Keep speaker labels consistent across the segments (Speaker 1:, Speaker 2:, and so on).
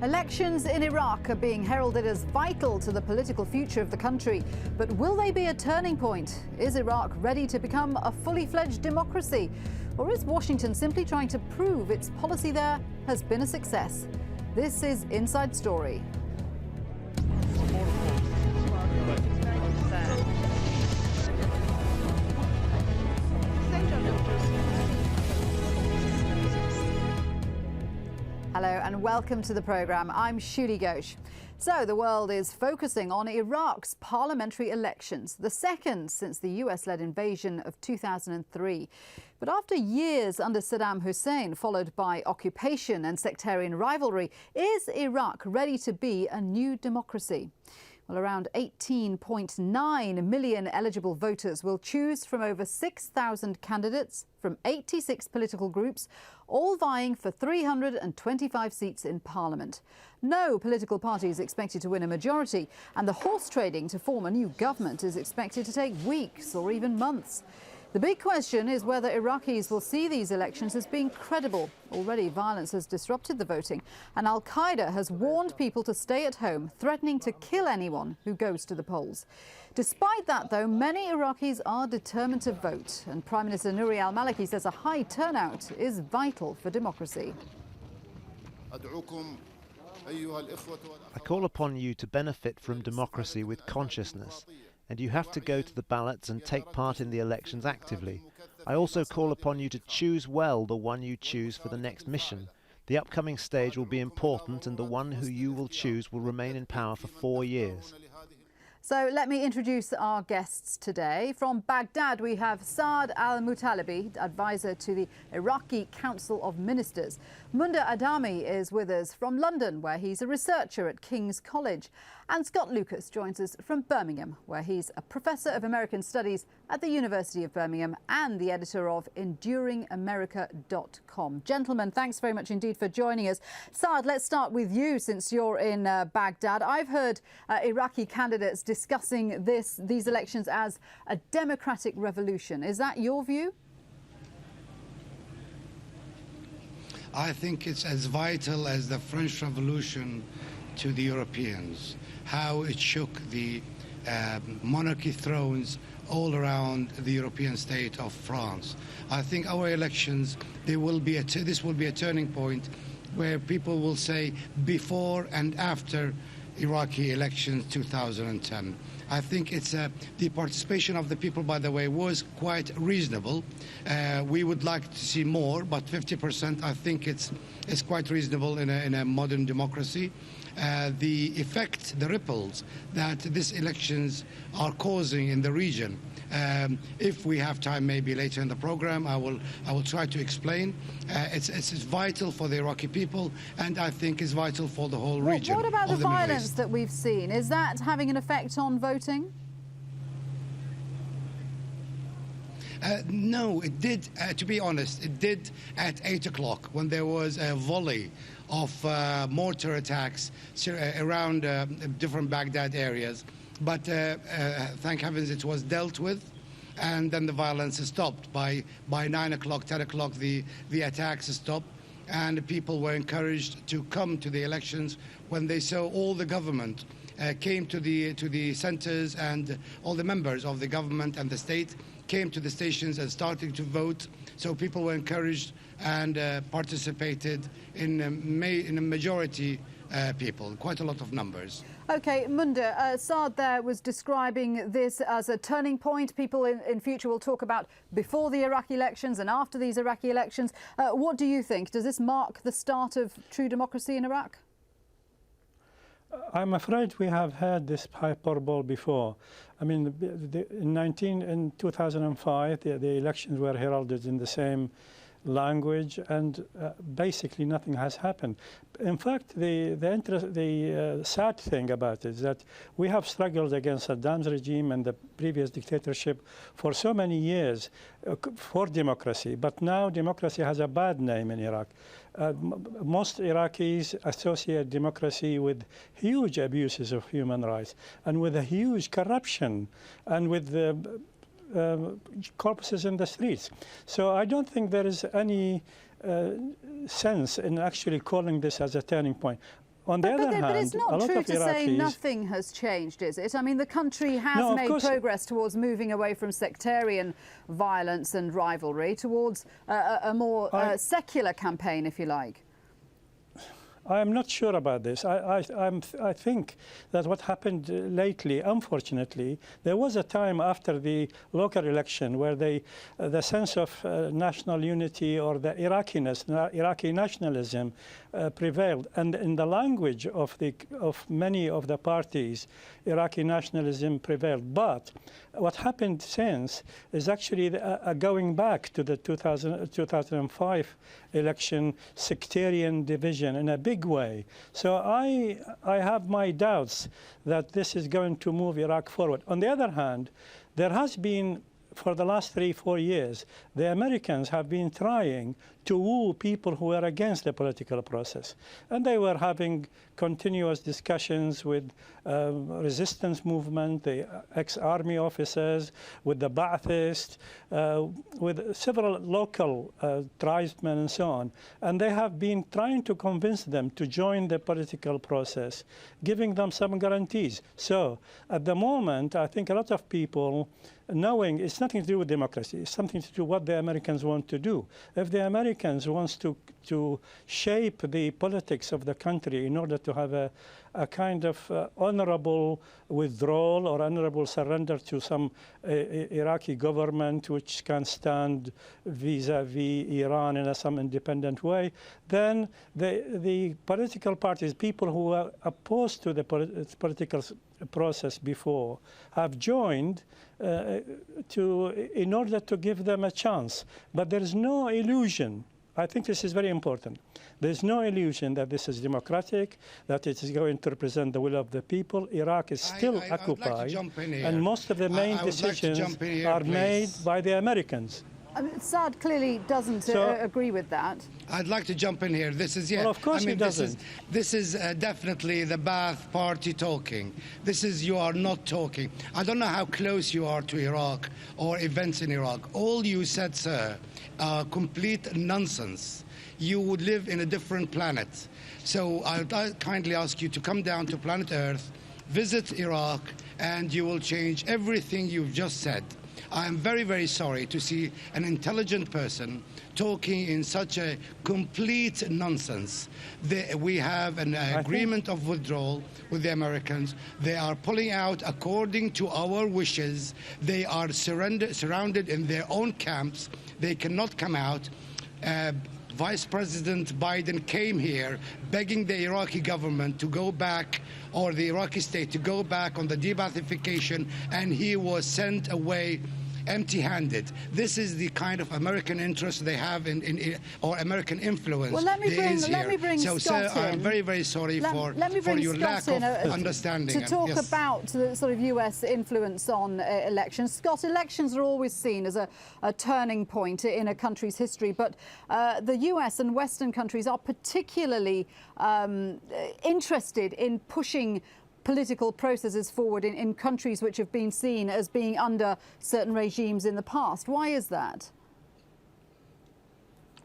Speaker 1: Elections in Iraq are being heralded as vital to the political future of the country. But will they be a turning point? Is Iraq ready to become a fully fledged democracy? Or is Washington simply trying to prove its policy there has been a success? This is Inside Story. Hello and welcome to the programme. I'm Shuli Ghosh. So the world is focusing on Iraq's parliamentary elections, the second since the US-led invasion of 2003. But after years under Saddam Hussein, followed by occupation and sectarian rivalry, is Iraq ready to be a new democracy? Well, around 18.9 million eligible voters will choose from over 6,000 candidates from 86 political groups, all vying for 325 seats in Parliament. No political party is expected to win a majority, and the horse trading to form a new government is expected to take weeks or even months. The big question is whether Iraqis will see these elections as being credible. Already violence has disrupted the voting, and Al-Qaeda has warned people to stay at home, threatening to kill anyone who goes to the polls. Despite that, though, many Iraqis are determined to vote, and Prime Minister Nouri al-Maliki says a high turnout is vital for democracy.
Speaker 2: I call upon you to benefit from democracy with consciousness, and you have to go to the ballots and take part in the elections actively. I also call upon you to choose well the one you choose for the next mission. The upcoming stage will be important, and the one who you will choose will remain in power for 4 years.
Speaker 1: So let me introduce our guests today. From Baghdad, we have Saad al-Mutalibi, advisor to the Iraqi Council of Ministers. Munda Adami is with us from London, where he's a researcher at King's College. And Scott Lucas joins us from Birmingham, where he's a professor of American Studies at the University of Birmingham and the editor of EnduringAmerica.com. Gentlemen, thanks very much indeed for joining us. Saad, let's start with you since you're in Baghdad. I've heard Iraqi candidates discussing these elections as a democratic revolution. Is that your view?
Speaker 3: I think it's as vital as the French Revolution to the Europeans, how it shook the monarchy thrones all around the European state of France. I think our elections, this will be a turning point where people will say before and after Iraqi elections 2010. I think it's the participation of the people, by the way, was quite reasonable. We would like to see more, but 50% I think it's quite reasonable in a modern democracy. The effect, the ripples that these elections are causing in the region. If we have time, maybe later in the program, I will try to explain. It's vital for the Iraqi people, and I think it's vital for the whole region.
Speaker 1: What about the violence that we've seen? Is that having an effect on voting?
Speaker 3: No, it did, to be honest, it did at 8 o'clock when there was a volley of mortar attacks around different Baghdad areas. But thank heavens it was dealt with, and then the violence stopped. By 9 o'clock, 10 o'clock, the attacks stopped, and people were encouraged to come to the elections when they saw all the government came to the centers, and all the members of the government and the state came to the stations and started to vote. So people were encouraged and participated in a majority people, quite a lot of numbers.
Speaker 1: OK, Munda, Saad there was describing this as a turning point. People in future will talk about before the Iraqi elections and after these Iraqi elections. What do you think? Does this mark the start of true democracy in Iraq?
Speaker 4: I'm afraid we have had this hyperbole before. I mean, in 2005, the elections were heralded in the same language, and basically nothing has happened. In fact, the sad thing about it is that we have struggled against Saddam's regime and the previous dictatorship for so many years for democracy, but now democracy has a bad name in Iraq. Most Iraqis associate democracy with huge abuses of human rights and with a huge corruption and with corpses in the streets. So I don't think there is any sense in actually calling this as a turning point. On the other hand,
Speaker 1: but it's
Speaker 4: a
Speaker 1: not
Speaker 4: lot
Speaker 1: true
Speaker 4: of
Speaker 1: to say
Speaker 4: Iraqis,
Speaker 1: nothing has changed, is it? I mean, the country has
Speaker 4: No, of
Speaker 1: made
Speaker 4: course.
Speaker 1: progress towards moving away from sectarian violence and rivalry towards a more secular campaign, if you like.
Speaker 4: I'm not sure about this. I think that what happened lately, unfortunately, there was a time after the local election where the sense of national unity or the Iraqi nationalism prevailed, and in the language of many of the parties, Iraqi nationalism prevailed. But what happened since is actually going back to the 2005 election, sectarian division in a big way. So I have my doubts that this is going to move Iraq forward. On the other hand, there has been, for the last 3-4 years, the Americans have been trying to woo people who were against the political process. And they were having continuous discussions with resistance movement, the ex-army officers, with the Ba'athists, with several local tribesmen and so on. And they have been trying to convince them to join the political process, giving them some guarantees. So at the moment, I think a lot of people, knowing it's nothing to do with democracy, it's something to do with what the Americans want to do. If the Americans want to shape the politics of the country in order to have a kind of honorable withdrawal or honorable surrender to some Iraqi government which can stand vis-a-vis Iran in some independent way, then the political parties, people who are opposed to the political process before, have joined in order to give them a chance. But there is no illusion. I think this is very important. There's no illusion that this is democratic, that it is going to represent the will of the people. Iraq is still occupied, and most of the main decisions are made by the Americans.
Speaker 1: Saad clearly doesn't agree with that.
Speaker 3: I'd like to jump in here. This is,
Speaker 4: Well, of course he doesn't.
Speaker 3: This is definitely the Ba'ath party talking. This is, you are not talking. I don't know how close you are to Iraq or events in Iraq. All you said, sir, are complete nonsense. You would live in a different planet. So I would kindly ask you to come down to planet Earth, visit Iraq, and you will change everything you've just said. I am very, very sorry to see an intelligent person talking in such a complete nonsense. We have an agreement of withdrawal with the Americans. They are pulling out according to our wishes. They are surrounded in their own camps. They cannot come out. Vice President Biden came here begging the Iraqi government to go back, or the Iraqi state to go back on the de-Baathification, and he was sent away empty-handed. This is the kind of American interest they have or American influence.
Speaker 1: Well, let me bring
Speaker 3: so,
Speaker 1: Scott
Speaker 3: sir,
Speaker 1: in.
Speaker 3: I'm very, very sorry for your lack of understanding.
Speaker 1: To talk about the sort of US influence on elections. Scott, elections are always seen as a turning point in a country's history, but the US and Western countries are particularly interested in pushing political processes forward in countries which have been seen as being under certain regimes in the past. Why is that?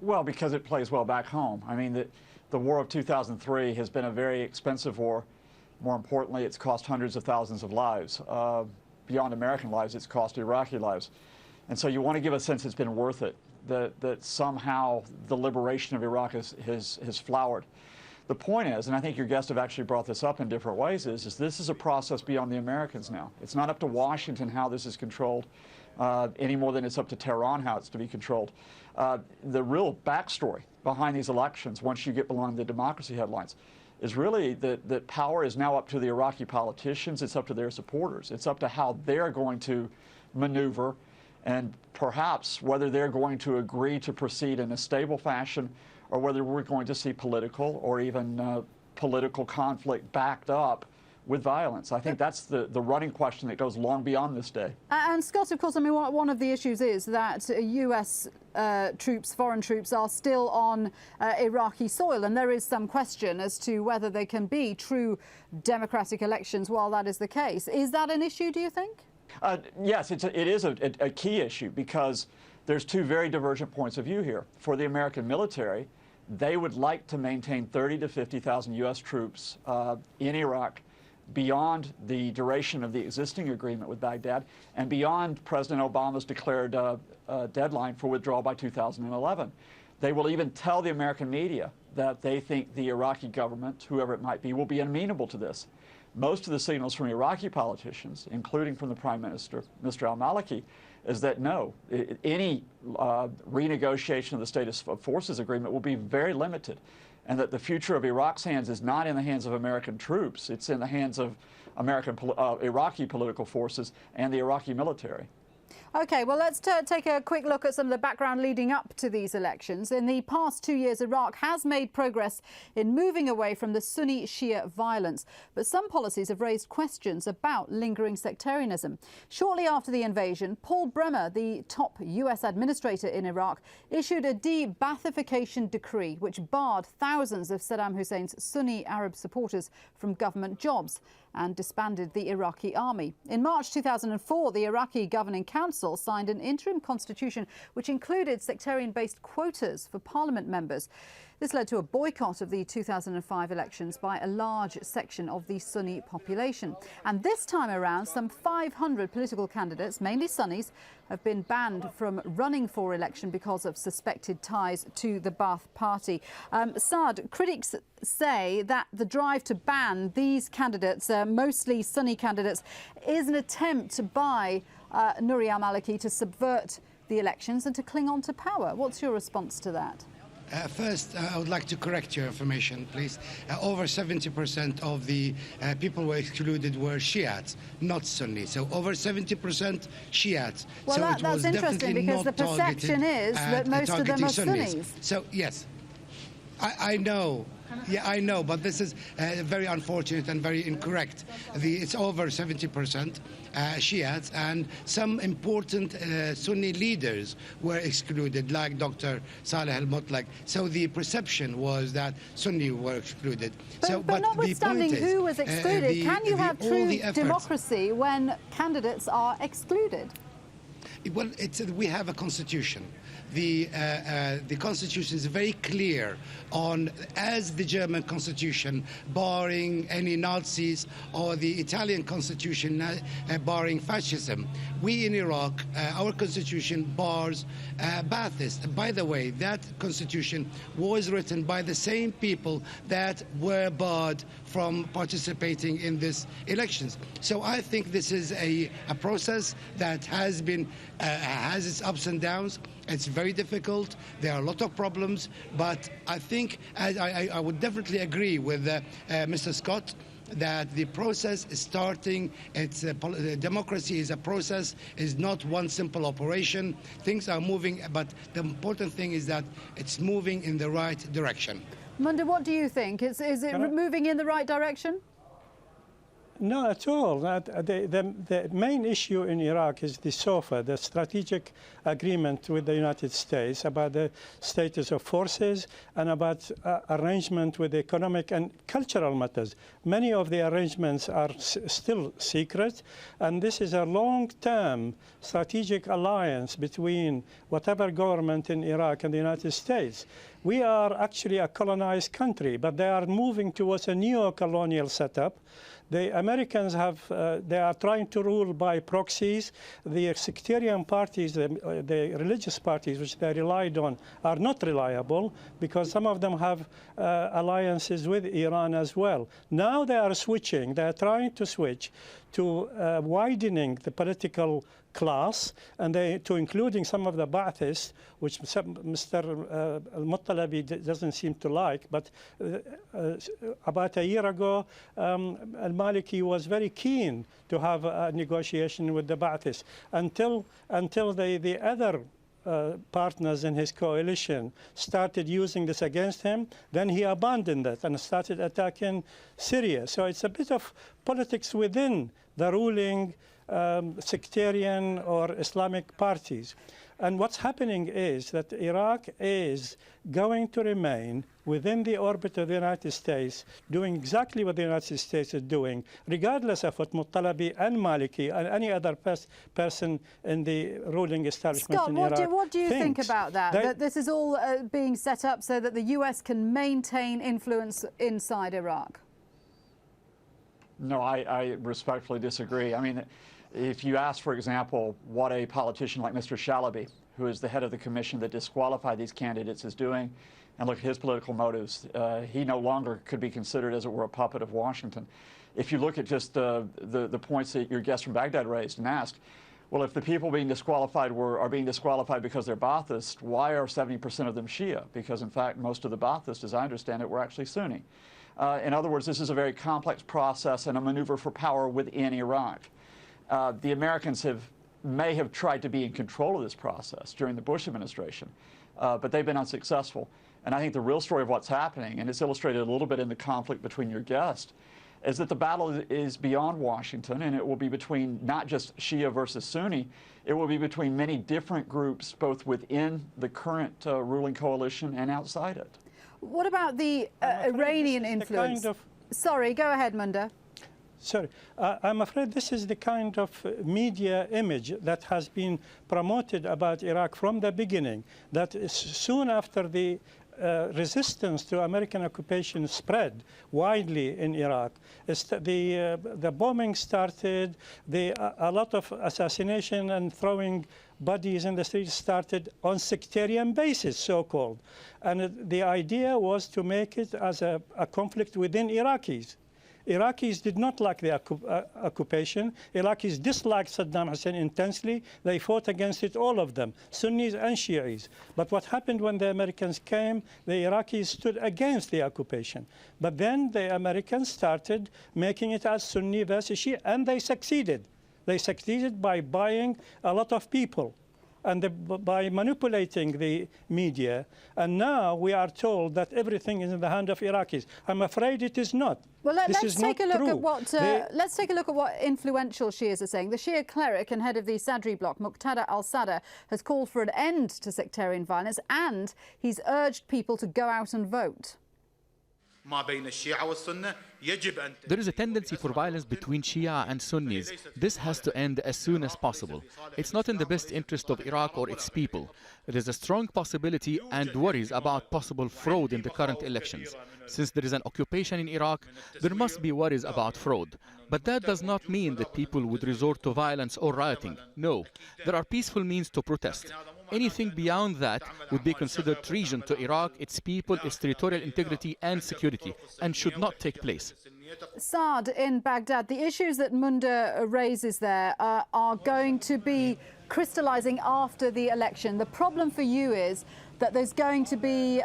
Speaker 5: Well, because it plays well back home. I mean, the war of 2003 has been a very expensive war. More importantly, it's cost hundreds of thousands of lives. Beyond American lives, it's cost Iraqi lives. And so you want to give a sense it's been worth it, that somehow the liberation of Iraq has flowered. The point is, and I think your guests have actually brought this up in different ways, is this is a process beyond the Americans now. It's not up to Washington how this is controlled any more than it's up to Tehran how it's to be controlled. The real backstory behind these elections, once you get beyond the democracy headlines, is really that power is now up to the Iraqi politicians. It's up to their supporters. It's up to how they're going to maneuver and perhaps whether they're going to agree to proceed in a stable fashion or whether we're going to see political or even political conflict backed up with violence. I think that's the running question that goes long beyond this day.
Speaker 1: And Scott, of course, I mean, one of the issues is that US troops, foreign troops, are still on Iraqi soil, and there is some question as to whether they can be true democratic elections while that is the case. Is that an issue, do you think?
Speaker 5: Yes, it is a key issue because there's two very divergent points of view here. For the American military, they would like to maintain 30 to 50,000 U.S. troops in Iraq beyond the duration of the existing agreement with Baghdad and beyond President Obama's declared deadline for withdrawal by 2011. They will even tell the American media that they think the Iraqi government, whoever it might be, will be amenable to this. Most of the signals from Iraqi politicians, including from the Prime Minister, Mr. al-Maliki, is that no, any renegotiation of the Status of Forces agreement will be very limited, and that the future of Iraq's hands is not in the hands of American troops, it's in the hands of Iraqi political forces and the Iraqi military.
Speaker 1: OK, well, let's take a quick look at some of the background leading up to these elections. In the past 2 years, Iraq has made progress in moving away from the Sunni-Shia violence. But some policies have raised questions about lingering sectarianism. Shortly after the invasion, Paul Bremer, the top US administrator in Iraq, issued a de-Baathification decree which barred thousands of Saddam Hussein's Sunni Arab supporters from government jobs and disbanded the Iraqi army. In March 2004, the Iraqi Governing Council signed an interim constitution which included sectarian-based quotas for parliament members. This led to a boycott of the 2005 elections by a large section of the Sunni population. And this time around, some 500 political candidates, mainly Sunnis, have been banned from running for election because of suspected ties to the Ba'ath Party. Saad, critics say that the drive to ban these candidates, mostly Sunni candidates, is an attempt by Nouri al-Maliki to subvert the elections and to cling on to power. What's your response to that?
Speaker 3: First, I would like to correct your information, please. Over 70% of the people who were excluded were Shiites, not Sunni. So over 70% Shiites.
Speaker 1: Well,
Speaker 3: so
Speaker 1: that's interesting because the perception is that most of them are Sunnis.
Speaker 3: So, yes, I know. Yeah, I know, but this is very unfortunate and very incorrect. It's over 70% Shiites, and some important Sunni leaders were excluded, like Dr. Saleh al-Mutlaq. So the perception was that Sunni were excluded.
Speaker 1: But notwithstanding who was excluded, can you have true democracy when candidates are excluded?
Speaker 3: Well, we have a constitution. The constitution is very clear on, as the German constitution, barring any Nazis, or the Italian constitution barring fascism. We in Iraq, our constitution bars Baathists. By the way, that constitution was written by the same people that were barred from participating in these elections. So I think this is a process that has its ups and downs. It's very difficult. There are a lot of problems, but I think I would definitely agree with Mr. Scott that the process is starting. Democracy is a process, is not one simple operation. Things are moving, but the important thing is that it's moving in the right direction.
Speaker 1: Munda, what do you think? Is it moving in the right direction?
Speaker 4: Not at all. The main issue in Iraq is the SOFA, the strategic agreement with the United States about the status of forces and about arrangement with economic and cultural matters. Many of the arrangements are still secret, and this is a long-term strategic alliance between whatever government in Iraq and the United States. We are actually a colonized country, but they are moving towards a neo-colonial setup. The Americans they are trying to rule by proxies. The sectarian parties, the religious parties which they relied on, are not reliable because some of them have alliances with Iran as well. Now they are switching. They are trying to switch to widening the political class, and to including some of the Baathists, which Mr. al-Muttalabi doesn't seem to like. But about a year ago, al-Maliki was very keen to have a negotiation with the Baathists until the other partners in his coalition started using this against him. Then he abandoned it and started attacking Syria. So it's a bit of politics within the ruling sectarian or Islamic parties. And what's happening is that Iraq is going to remain within the orbit of the United States, doing exactly what the United States is doing, regardless of what Muttalabi and Maliki and any other person in the ruling establishment
Speaker 1: Scott,
Speaker 4: in Iraq
Speaker 1: what do you think
Speaker 4: thinks.
Speaker 1: about that? That this is all being set up so that the US can maintain influence inside Iraq?
Speaker 5: No, I respectfully disagree. I mean, if you ask, for example, what a politician like Mr. Shalaby, who is the head of the commission that disqualified these candidates, is doing, and look at his political motives, he no longer could be considered, as it were, a puppet of Washington. If you look at just the points that your guest from Baghdad raised and asked, well, if the people being disqualified are being disqualified because they're Ba'athist, why are 70% of them Shia? Because, in fact, most of the Ba'athists, as I understand it, were actually Sunni. In other words, this is a very complex process and a maneuver for power within Iraq. The Americans may have tried to be in control of this process during the Bush administration, but they've been unsuccessful. And I think the real story of what's happening, and it's illustrated a little bit in the conflict between your guest, is that the battle is beyond Washington, and it will be between not just Shia versus Sunni, it will be between many different groups, both within the current ruling coalition and outside it.
Speaker 1: What about the Iranian influence? Sorry, go ahead, Munda.
Speaker 4: Sorry, I'm afraid this is the kind of media image that has been promoted about Iraq from the beginning, that soon after the resistance to American occupation spread widely in Iraq, the bombing started, a lot of assassination and throwing bodies in the streets started on sectarian basis, so-called. And the idea was to make it as a conflict within Iraqis. Iraqis did not like the occupation. Iraqis disliked Saddam Hussein intensely. They fought against it, all of them, Sunnis and Shi'is. But what happened when the Americans came, the Iraqis stood against the occupation. But then the Americans started making it as Sunni versus Shia, and they succeeded. They succeeded by buying a lot of people and by manipulating the media. And now we are told that everything is in the hand of Iraqis. I'm afraid it is not.
Speaker 1: Well, let's take a look at what influential Shias are saying. The Shia cleric and head of the Sadri bloc, Muqtada al-Sadr, has called for an end to sectarian violence, and he's urged people to go out and vote.
Speaker 6: There is a tendency for violence between Shia and Sunnis. This has to end as soon as possible. It's not in the best interest of Iraq or its people. There is a strong possibility and worries about possible fraud in the current elections. Since there is an occupation in Iraq, there must be worries about fraud. But that does not mean that people would resort to violence or rioting. No, there are peaceful means to protest. Anything beyond that would be considered treason to Iraq, its people, its territorial integrity and security, and should not take place.
Speaker 1: Saad, in Baghdad, the issues that Munda raises there are going to be crystallizing after the election. The problem for you is that there's going to be,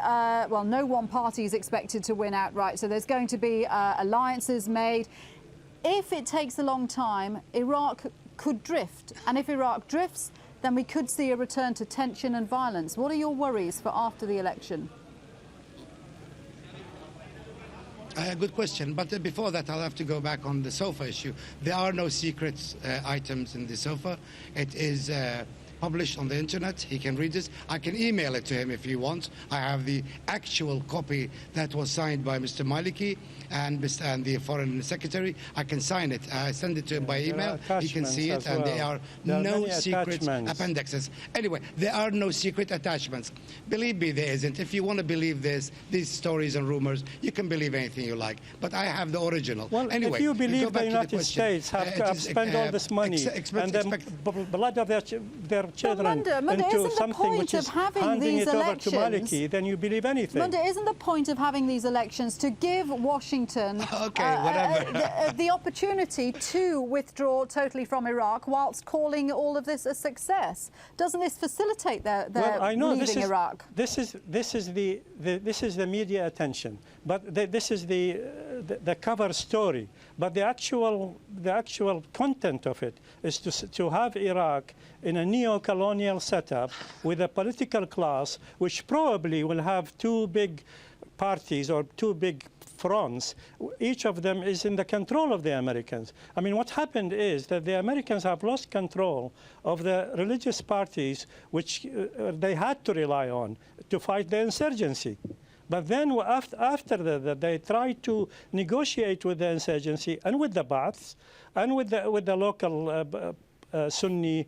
Speaker 1: well, no one party is expected to win outright, so there's going to be alliances made. If it takes a long time, Iraq could drift, and if Iraq drifts, then we could see a return to tension and violence. What are your worries for after the election?
Speaker 3: Good question, but before that I'll have to go back on the SOFA issue. There are no secret items in the SOFA. It is published on the internet. He can read it. I can email it to him if he wants. I have the actual copy that was signed by Mr. Maliki and the Foreign Secretary. I can sign it. I send it to him by email. He can see it, and there are no secret appendixes. Anyway, there are no secret attachments. Believe me, there isn't. If you want to believe these stories and rumors, you can believe anything you like. But I have the original.
Speaker 4: Well,
Speaker 3: anyway,
Speaker 4: if you believe the United States have spent all this money and the blood of their children into something which is handing it over to Maliki, then you believe anything.
Speaker 1: Munda, isn't the point of having these elections to give Washington the opportunity to withdraw totally from Iraq whilst calling all of this a success? Doesn't this facilitate their leaving Iraq?
Speaker 4: This is the media attention, but this is the cover story. But the actual content of it is to have Iraq in a neo-colonial setup with a political class which probably will have two big parties or two big fronts, each of them is in the control of the Americans. I mean, what happened is that the Americans have lost control of the religious parties which they had to rely on to fight the insurgency. But then after that, they tried to negotiate with the insurgency and with the Ba'aths and with the local Sunni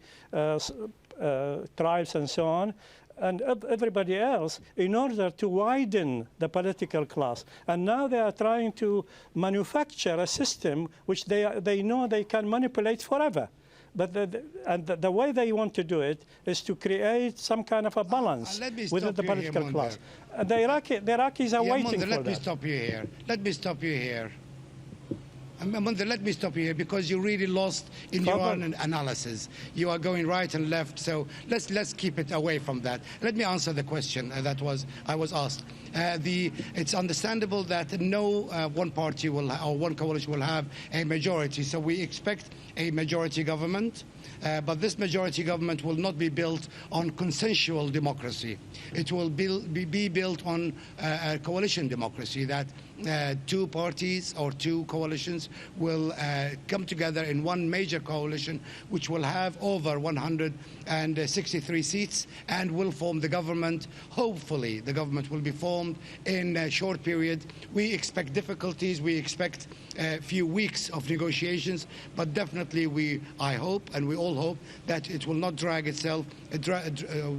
Speaker 4: tribes and so on, and everybody else, in order to widen the political class. And now they are trying to manufacture a system which they know they can manipulate forever. But the way they want to do it is to create some kind of a balance within the political class. The Iraqis are waiting for that.
Speaker 3: Let me stop you here. Let me stop you here. Let me stop you here because you really lost in your own analysis. You are going right and left, so let's keep it away from that. Let me answer the question I was asked. It's understandable that no one party or one coalition will have a majority, so we expect a majority government. But this majority government will not be built on consensual democracy. It will be built on a coalition democracy, that two parties or two coalitions will come together in one major coalition, which will have over 163 seats and will form the government. Hopefully, the government will be formed in a short period. We expect difficulties. We expect a few weeks of negotiations, but definitely I hope, and we all hope, that it will not drag itself,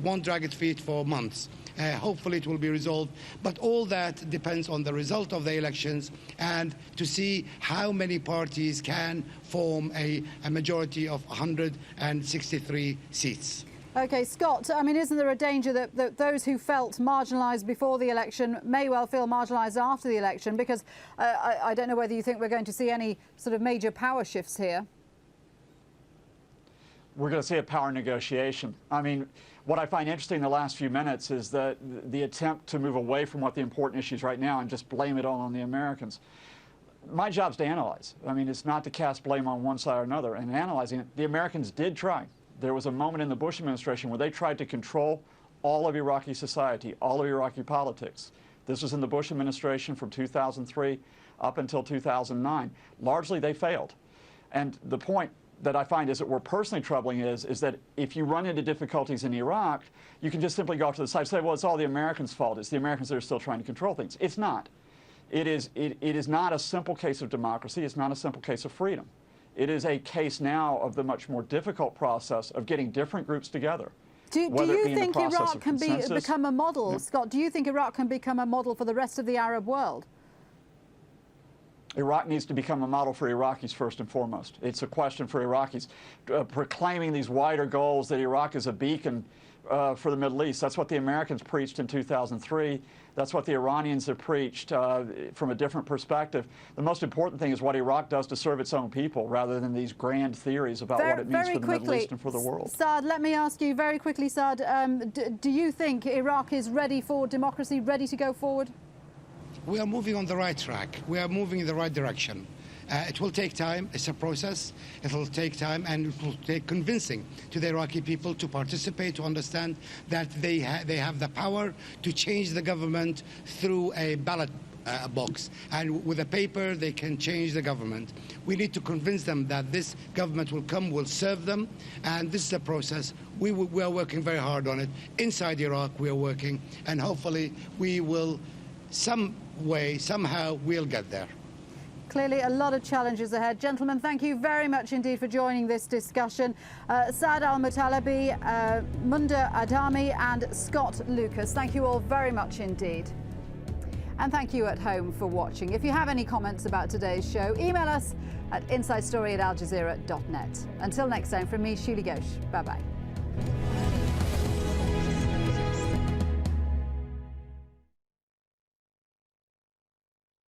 Speaker 3: won't drag its feet for months. Hopefully it will be resolved, but all that depends on the result of the elections and to see how many parties can form a majority of 163 seats.
Speaker 1: OK, Scott, I mean, isn't there a danger that those who felt marginalised before the election may well feel marginalised after the election? Because I don't know whether you think we're going to see any sort of major power shifts here.
Speaker 5: We're going to see a power negotiation. I mean, what I find interesting in the last few minutes is that the attempt to move away from what the important issues right now and just blame it all on the Americans. My job's to analyze. I mean, it's not to cast blame on one side or another. And analyzing it, the Americans did try. There was a moment in the Bush administration where they tried to control all of Iraqi society, all of Iraqi politics. This was in the Bush administration from 2003 up until 2009. Largely, they failed. And the point that I find is that we're personally troubling is that if you run into difficulties in Iraq, you can just simply go off to the side and say, well, it's all the Americans' fault. It's the Americans that are still trying to control things. It's not. It is not a simple case of democracy. It's not a simple case of freedom. It is a case now of the much more difficult process of getting different groups together.
Speaker 1: Do you think Iraq can become a model, Scott? Do you think Iraq can become a model for the rest of the Arab world?
Speaker 5: Iraq needs to become a model for Iraqis first and foremost. It's a question for Iraqis. Proclaiming these wider goals that Iraq is a beacon for the Middle East. That's what the Americans preached in 2003. That's what the Iranians have preached from a different perspective. The most important thing is what Iraq does to serve its own people rather than these grand theories about what it means for the Middle East and for the world.
Speaker 1: Saad, let me ask you very quickly, Saad, do you think Iraq is ready for democracy, ready to go forward?
Speaker 3: We are moving on the right track. We are moving in the right direction. It will take time. It's a process. It will take time, and it will take convincing to the Iraqi people to participate, to understand that they have the power to change the government through a ballot box. And with a paper, they can change the government. We need to convince them that this government will serve them, and this is a process. We are working very hard on it. Inside Iraq, we are working, and hopefully we will somehow we'll get there.
Speaker 1: Clearly a lot of challenges ahead. Gentlemen, thank you very much indeed for joining this discussion. Saad Al-Mutalabi, Munda Adami and Scott Lucas, thank you all very much indeed. And thank you at home for watching. If you have any comments about today's show, email us at insidestory@aljazeera.net. Until next time, from me, Shuli Ghosh. Bye-bye.